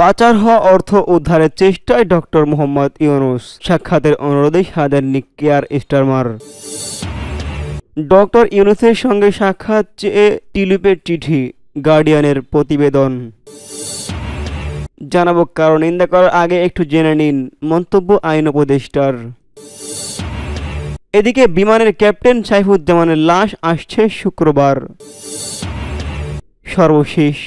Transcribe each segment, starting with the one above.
পাচার হওয়া অর্থ উদ্ধারের চেষ্টায় ডক্টর মোহাম্মদ ইউনূস, সাক্ষাতের অনুরোধে সাড়া দেননি কিয়ার স্টারমার। ডক্টর ইউনূসের সঙ্গে সাক্ষাৎ চেয়ে টিউলিপের চিঠি, গার্ডিয়ানের প্রতিবেদন। জানাবো কারণ নিন্দা করার আগে একটু জেনে নিন মন্তব্য আইন উপদেষ্টার। এদিকে বিমানের ক্যাপ্টেন সাইফুজ্জামানের লাশ আসছে শুক্রবার। সর্বশেষ,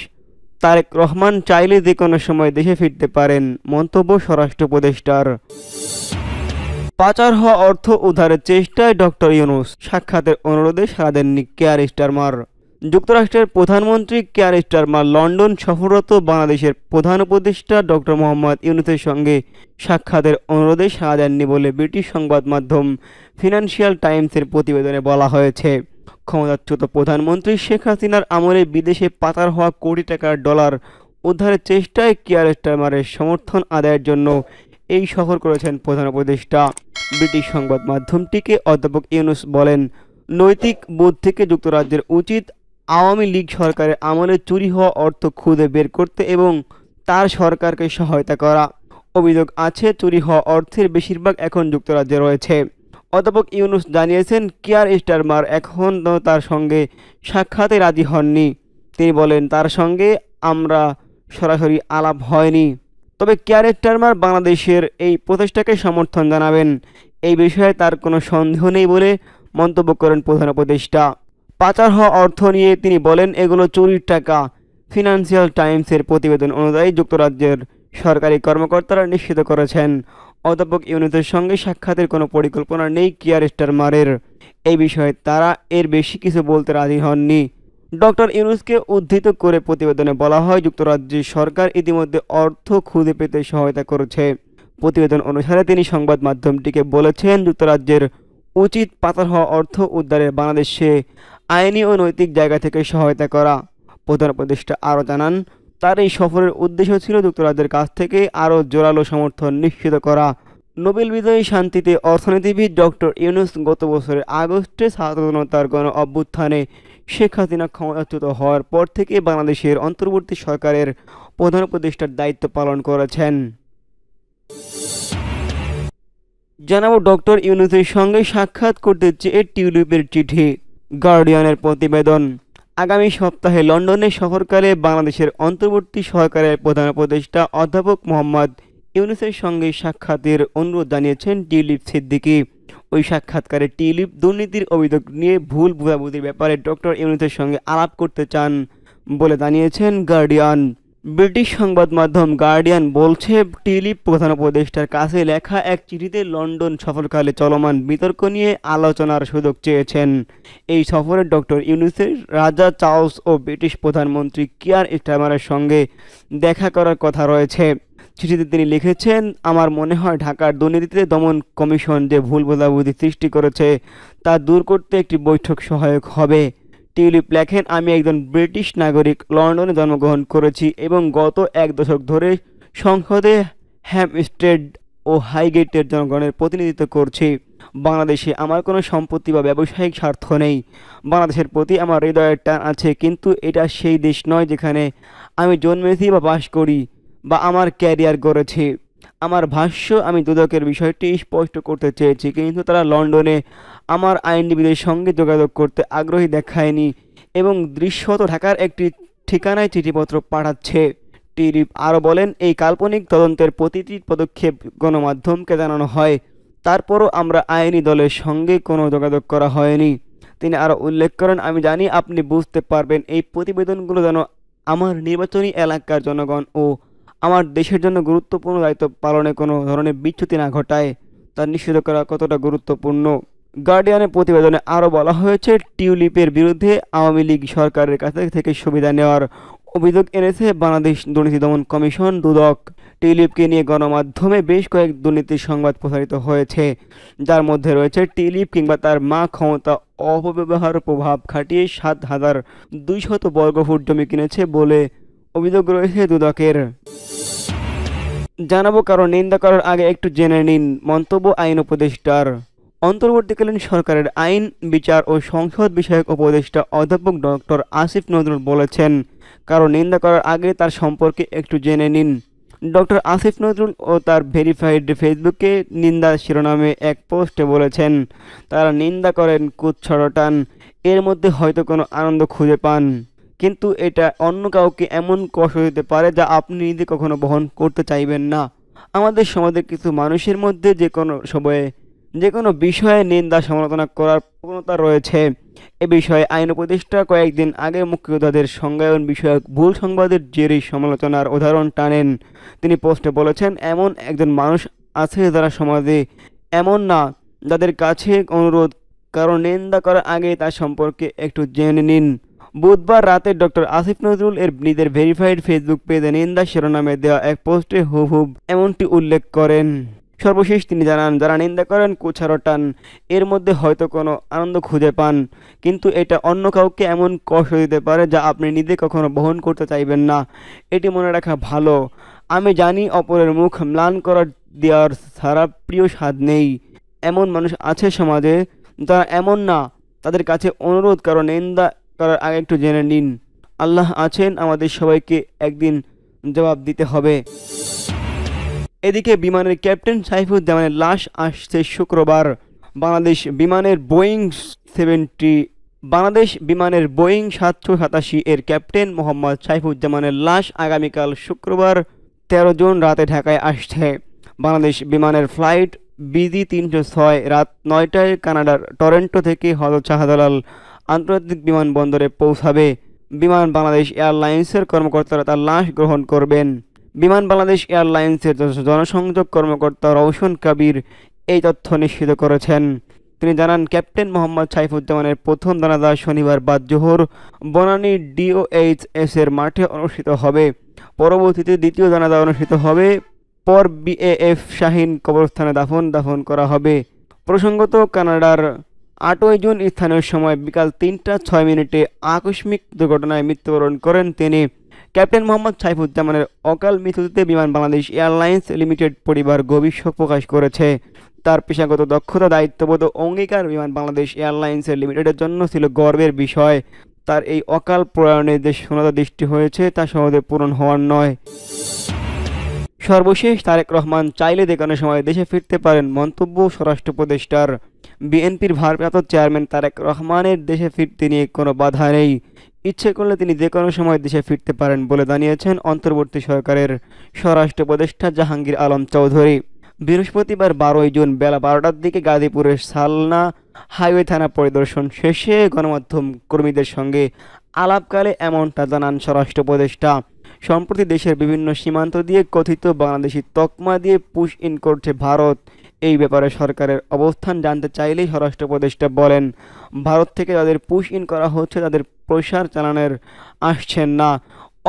তারেক রহমান চাইলে যে কোনো সময় দেশে ফিরতে পারেন, মন্তব্য স্বরাষ্ট্র উপদেষ্টার। পাচার হওয়া অর্থ উদ্ধারের চেষ্টায় ডক্টর ইউনূস, সাক্ষাতের অনুরোধে সাড়া দেননি কিয়ার স্টারমার। যুক্তরাষ্ট্রের প্রধানমন্ত্রী কিয়ার স্টারমার লন্ডন সফররত বাংলাদেশের প্রধান উপদেষ্টা ডক্টর মোহাম্মদ ইউনূসের সঙ্গে সাক্ষাতের অনুরোধে সাড়া দেননি বলে ব্রিটিশ সংবাদ মাধ্যম ফিনান্সিয়াল টাইমসের প্রতিবেদনে বলা হয়েছে। ক্ষমতাচ্যুত প্রধানমন্ত্রী শেখ হাসিনার আমলে বিদেশে পাচার হওয়া কোটি টাকার ডলার উদ্ধারের চেষ্টায় কিয়ার স্টারমারের সমর্থন আদায়ের জন্য এই সফর করেছেন প্রধান উপদেষ্টা। ব্রিটিশ সংবাদ মাধ্যমটিকে অধ্যাপক ইউনূস বলেন, নৈতিক বোধ থেকে যুক্তরাজ্যের উচিত আওয়ামী লীগ সরকারের আমলে চুরি হওয়া অর্থ খুঁজে বের করতে এবং তার সরকারকে সহায়তা করা। অভিযোগ আছে চুরি হওয়া অর্থের বেশিরভাগ এখন যুক্তরাজ্যে রয়েছে। অধ্যাপক ইউনূস জানিয়েছেন, কিয়ার স্টারমার এখনও তার সঙ্গে সাক্ষাতে রাজি হননি। তিনি বলেন, তার সঙ্গে আমরা সরাসরি আলাপ হয়নি, তবে কিয়ার স্টারমার বাংলাদেশের এই প্রচেষ্টাকে সমর্থন জানাবেন, এই বিষয়ে তার কোনো সন্দেহ নেই বলে মন্তব্য করেন প্রধান উপদেষ্টা। পাচার হওয়া অর্থ নিয়ে তিনি বলেন, এগুলো চুরির টাকা। ফিনান্সিয়াল টাইমসের প্রতিবেদন অনুযায়ী যুক্তরাজ্যের সরকারি কর্মকর্তারা নিশ্চিত করেছেন, অধ্যাপক ইউনূসের সঙ্গে সাক্ষাতের কোনো পরিকল্পনা নেই কিয়ার স্টারমারের। এই বিষয়ে তারা এর বেশি কিছু বলতে রাজি হননি। ডক্টর ইউনূসকে উদ্ধৃত করে প্রতিবেদনে বলা হয়, যুক্তরাজ্যের সরকার ইতিমধ্যে অর্থ খুঁজে পেতে সহায়তা করেছে। প্রতিবেদন অনুসারে তিনি সংবাদ মাধ্যমটিকে বলেছেন, যুক্তরাজ্যের উচিত পাচার হওয়া অর্থ উদ্ধারে বাংলাদেশে আইনি ও নৈতিক জায়গা থেকে সহায়তা করা। প্রধান উপদেষ্টা আরও জানান, তার এই সফরের উদ্দেশ্য ছিল যুক্তরাজ্যের কাছ থেকে আরও জোরালো সমর্থন নিশ্চিত করা। নোবেল বিজয়ী শান্তিতে অর্থনীতিবিদ ডক্টর ইউনূস গত বছরের আগস্টে ছাত্র জনতার গণ অভ্যুত্থানে শেখ হাসিনা ক্ষমতাচ্যুত হওয়ার পর থেকে বাংলাদেশের অন্তর্বর্তী সরকারের প্রধান উপদেষ্টার দায়িত্ব পালন করেছেন। জানাবো ডক্টর ইউনূসের সঙ্গে সাক্ষাৎ করতে চেয়ে টিউলিপের চিঠি, গার্ডিয়ানের প্রতিবেদন। আগামী সপ্তাহে লন্ডনে সফরকালে বাংলাদেশের অন্তর্বর্তী সরকারের প্রধান উপদেষ্টা অধ্যাপক মোহাম্মদ ইউনূসের সঙ্গে সাক্ষাতের অনুরোধ জানিয়েছেন টিউলিপ সিদ্দিকী। ওই সাক্ষাৎকারে টিউলিপ দুর্নীতির অভিযোগ নিয়ে ভুল বোঝাবুঝির ব্যাপারে ডক্টর ইউনূসের সঙ্গে আলাপ করতে চান বলে জানিয়েছেন গার্ডিয়ান। ব্রিটিশ সংবাদ মাধ্যম গার্ডিয়ান বলছে, টিউলিপ প্রধান উপদেষ্টার কাছে লেখা এক চিঠিতে লন্ডন সফরকালে চলমান বিতর্ক নিয়ে আলোচনার সুযোগ চেয়েছেন। এই সফরে ডক্টর ইউনূসের রাজা চার্লস ও ব্রিটিশ প্রধানমন্ত্রী কিয়ার স্টারমারের সঙ্গে দেখা করার কথা রয়েছে। চিঠিতে তিনি লিখেছেন, আমার মনে হয় ঢাকার দুর্নীতি দমন কমিশন যে ভুল বোঝাবুঝি সৃষ্টি করেছে তা দূর করতে একটি বৈঠক সহায়ক হবে। টিউলিপ লেখেন, আমি একজন ব্রিটিশ নাগরিক, লন্ডনে জন্মগ্রহণ করেছি এবং গত এক দশক ধরে সংসদে হ্যামস্টেড ও হাইগেটের জনগণের প্রতিনিধিত্ব করছি। বাংলাদেশে আমার কোনো সম্পত্তি বা ব্যবসায়িক স্বার্থ নেই। বাংলাদেশের প্রতি আমার হৃদয়ের টান আছে, কিন্তু এটা সেই দেশ নয় যেখানে আমি জন্মেছি বা বাস করি বা আমার ক্যারিয়ার গড়েছি। আমার ভাষ্য, আমি দুদকের বিষয়টি স্পষ্ট করতে চেয়েছি, কিন্তু তারা লন্ডনে আমার আইনজীবীদের সঙ্গে যোগাযোগ করতে আগ্রহী দেখায়নি এবং দৃশ্যত ঢাকার একটি ঠিকানায় চিঠিপত্র পাঠাচ্ছে। টিউলিপ আরও বলেন, এই কাল্পনিক তদন্তের প্রতিটি পদক্ষেপ গণমাধ্যমকে জানানো হয়, তারপরও আমরা আইনি দলের সঙ্গে কোনো যোগাযোগ করা হয়নি। তিনি আরও উল্লেখ করেন, আমি জানি আপনি বুঝতে পারবেন এই প্রতিবেদনগুলো যেন আমার নির্বাচনী এলাকার জনগণ ও আমার দেশের জন্য গুরুত্বপূর্ণ দায়িত্ব পালনে কোনো ধরনের বিচ্যুতি না ঘটায় তা নিশ্চিত করা কতটা গুরুত্বপূর্ণ। গার্ডিয়ানের প্রতিবেদনে আরও বলা হয়েছে, টিউলিপের বিরুদ্ধে আওয়ামী লীগ সরকারের কাছ থেকে সুবিধা নেওয়ার অভিযোগ এনেছে বাংলাদেশ দুর্নীতি দমন কমিশন দুদক। টিউলিপকে নিয়ে গণমাধ্যমে বেশ কয়েক দুর্নীতির সংবাদ প্রচারিত হয়েছে, যার মধ্যে রয়েছে টিউলিপ কিংবা তার মা ক্ষমতা অপব্যবহার প্রভাব খাটিয়ে ৭,২০০ বর্গফুট জমি কিনেছে বলে অভিযোগ রয়েছে দুদকের। জানাবো কারণ নিন্দা করার আগে একটু জেনে নিন মন্তব্য আইন উপদেষ্টার। অন্তর্বর্তীকালীন সরকারের আইন, বিচার ও সংসদ বিষয়ক উপদেষ্টা অধ্যাপক ডক্টর আসিফ নজরুল বলেছেন, কারণ নিন্দা করার আগে তার সম্পর্কে একটু জেনে নিন। ডক্টর আসিফ নজরুল ও তার ভেরিফাইড ফেসবুকে নিন্দা শিরোনামে এক পোস্টে বলেছেন, তারা নিন্দা করেন কুৎসরটান, এর মধ্যে হয়তো কোনো আনন্দ খুঁজে পান, কিন্তু এটা অন্য কাউকে এমন কষ্ট দিতে পারে যা আপনি নিজে কখনো বহন করতে চাইবেন না। আমাদের সমাজের কিছু মানুষের মধ্যে যে কোনো সময়ে যে কোনো বিষয়ে নিন্দা সমালোচনা করার প্রবণতা রয়েছে। এ বিষয়ে আইন উপদেষ্টা কয়েকদিন আগে মুক্তিযোদ্ধাদের সংজ্ঞায়ন বিষয়ক ভুল সংবাদের জেরেই সমালোচনার উদাহরণ টানেন। তিনি পোস্টে বলেছেন, এমন একজন মানুষ আছে যারা সমাজে এমন না, যাদের কাছে অনুরোধ, কারণ নিন্দা করার আগে তার সম্পর্কে একটু জেনে নিন। বুধবার রাতে ডক্টর আসিফ নজরুল এর নিজের ভেরিফাইড ফেসবুক পেজে নিন্দা শিরোনামে দেওয়া এক পোস্টে হুবহুব এমনটি উল্লেখ করেন। সর্বশেষ তিনি জানান, যারা নিন্দা করেন কুৎসারটান, এর মধ্যে হয়তো কোনো আনন্দ খুঁজে পান, কিন্তু এটা অন্য কাউকে এমন কষ্ট দিতে পারে যা আপনি নিজে কখনো বহন করতে চাইবেন না। এটি মনে রাখা ভালো। আমি জানি অপরের মুখ ম্লান করার দেওয়ার ছাড়া প্রিয় স্বাদ নেই। এমন মানুষ আছে সমাজে, তারা এমন না, তাদের কাছে অনুরোধ, কারণ নিন্দা করার আগে একটু জেনে নিন। আল্লাহ আছেন, আমাদের সবাইকে একদিন জবাব দিতে হবে। এদিকে বিমানের ক্যাপ্টেন সাইফুজ্জামানের লাশ আসছে শুক্রবার। বাংলাদেশ বিমানের বোয়িং ৭৮৭ এর ক্যাপ্টেন মোহাম্মদ সাইফুজ্জামানের লাশ আগামীকাল শুক্রবার ১৩ জুন রাতে ঢাকায় আসছে। বাংলাদেশ বিমানের ফ্লাইট BG-306 রাত ৯টায় কানাডার টরন্টো থেকে হযরত শাহজালাল আন্তর্জাতিক বিমানবন্দরে পৌঁছাবে। বিমান বাংলাদেশ এয়ারলাইন্সের কর্মকর্তারা তার লাশ গ্রহণ করবেন। বিমান বাংলাদেশ এয়ারলাইন্সের জনসংযোগ কর্মকর্তা রওশন কবির এই তথ্য নিশ্চিত করেছেন। তিনি জানান, ক্যাপ্টেন মোহাম্মদ সাইফুজ্জামানের প্রথম জানাজা শনিবার বাদ জোহর বনানী DOHS এর মাঠে অনুষ্ঠিত হবে। পরবর্তীতে দ্বিতীয় জানাজা অনুষ্ঠিত হবে, পর BAF শাহীন কবরস্থানে দাফন করা হবে। প্রসঙ্গত, কানাডার ৮ই জুন স্থানীয় সময় বিকাল ৩টা ৬ মিনিটে আকস্মিক দুর্ঘটনায় মৃত্যুবরণ করেন তিনি। ক্যাপ্টেন মোহাম্মদ সাইফুজ্জামানের অকাল মৃত্যুতে বিমান বাংলাদেশ এয়ারলাইন্স লিমিটেড পরিবার গভীর শোক প্রকাশ করেছে। তার পেশাগত দক্ষতা, দায়িত্ববোধ ও অঙ্গীকার বিমান বাংলাদেশ এয়ারলাইন্স লিমিটেডের জন্য ছিল গর্বের বিষয়। তার এই অকাল প্রয়াণে যে শূন্যতা সৃষ্টি হয়েছে তা সহজে পূরণ হওয়ার নয়। সর্বশেষ, তারেক রহমান চাইলে যে কোনো সময় দেশে ফিরতে পারেন, মন্তব্য স্বরাষ্ট্র উপদেষ্টার। বিএনপির ভারপ্রাপ্ত চেয়ারম্যান তারেক রহমানের দেশে ফিরতে নিয়ে কোনো বাধা নেই। ইচ্ছে করলে তিনি যে কোনো সময় দেশে ফিরতে পারেন বলে জানিয়েছেন অন্তর্বর্তী সরকারের স্বরাষ্ট্র উপদেষ্টা জাহাঙ্গীর আলম চৌধুরী। বৃহস্পতিবার ১২ই জুন বেলা ১২টার দিকে গাজীপুরের সালনা হাইওয়ে থানা পরিদর্শন শেষে গণমাধ্যম কর্মীদের সঙ্গে আলাপকালে এমনটা জানান স্বরাষ্ট্র উপদেষ্টা। সম্প্রতি দেশের বিভিন্ন সীমান্ত দিয়ে কথিত বাংলাদেশি তকমা দিয়ে পুশ ইন করছে ভারত। এই ব্যাপারে সরকারের অবস্থান জানতে চাইলেই স্বরাষ্ট্র উপদেষ্টা বলেন, ভারত থেকে যাদের পুশ ইন করা হচ্ছে তাদের প্রসার চালানোর আসছেন না,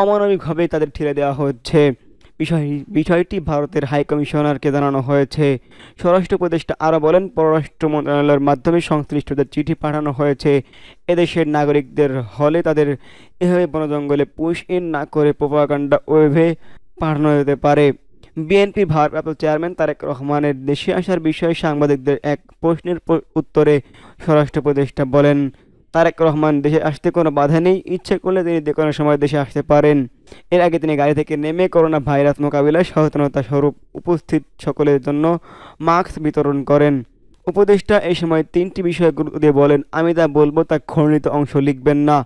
অমানবিকভাবে তাদের ঠেলে দেওয়া হচ্ছে। বিষয়টি ভারতের হাইকমিশনারকে জানানো হয়েছে। স্বরাষ্ট্র উপদেষ্টা আরও বলেন, পররাষ্ট্র মন্ত্রণালয়ের মাধ্যমে সংশ্লিষ্টদের চিঠি পাঠানো হয়েছে। এদেশের নাগরিকদের হলে তাদের এভাবে বনজঙ্গলে পুশ ইন না করে প্রোপাগান্ডা ওয়েভে পাঠানো যেতে পারে। বিএনপির ভারপ্রাপ্ত চেয়ারম্যান তারেক রহমানের দেশে আসার বিষয়ে সাংবাদিকদের এক প্রশ্নের উত্তরে স্বরাষ্ট্র উপদেষ্টা বলেন, তারেক রহমান দেশে আসতে কোনো বাধা নেই, ইচ্ছে করলে তিনি যে কোনো সময় দেশে আসতে পারেন। এর আগে তিনি গাড়ি থেকে নেমে করোনা ভাইরাস মোকাবিলায় সচেতনতা স্বরূপ উপস্থিত সকলের জন্য মাস্ক বিতরণ করেন। উপদেষ্টা এই সময় 3টি বিষয়ে গুরুত্ব দিয়ে বলেন, আমি যা বলবো তা খণ্ডিত অংশ লিখবেন না,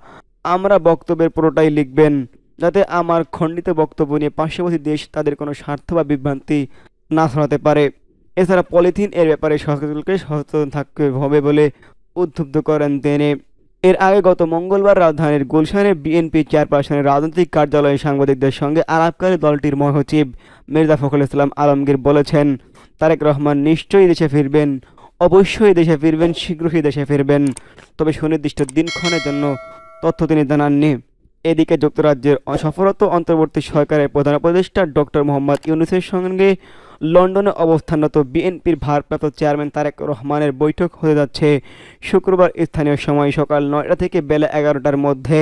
আমরা বক্তব্যের পুরোটাই লিখবেন, যাতে আমার খণ্ডিত বক্তব্য নিয়ে পার্শ্ববর্তী দেশ তাদের কোনো স্বার্থ বা বিভ্রান্তি না ছড়াতে পারে। এছাড়া পলিথিন এর ব্যাপারে সকলকে সচেতন থাকতে হবে বলে উদ্বুদ্ধ করেন তিনি। এর আগে গত মঙ্গলবার রাজধানীর গুলশানে বিএনপি চেয়ারপারসনের রাজনৈতিক কার্যালয়ে সাংবাদিকদের সঙ্গে আলাপকালে দলটির মহাসচিব মির্জা ফখরুল ইসলাম আলমগীর বলেছেন, তারেক রহমান নিশ্চয়ই দেশে ফিরবেন, অবশ্যই দেশে ফিরবেন, শীঘ্রই দেশে ফিরবেন, তবে সুনির্দিষ্ট দিনক্ষণের জন্য তথ্য তিনি জানাননি। এদিকে যুক্তরাজ্যের সফররত অন্তর্বর্তী সরকারের প্রধান উপদেষ্টা ডক্টর মোহাম্মদ ইউনূসের সঙ্গে লন্ডনে অবস্থানরত বিএনপির ভারপ্রাপ্ত চেয়ারম্যান তারেক রহমানের বৈঠক হতে যাচ্ছে শুক্রবার স্থানীয় সময় সকাল ৯টা থেকে বেলা ১১টার মধ্যে।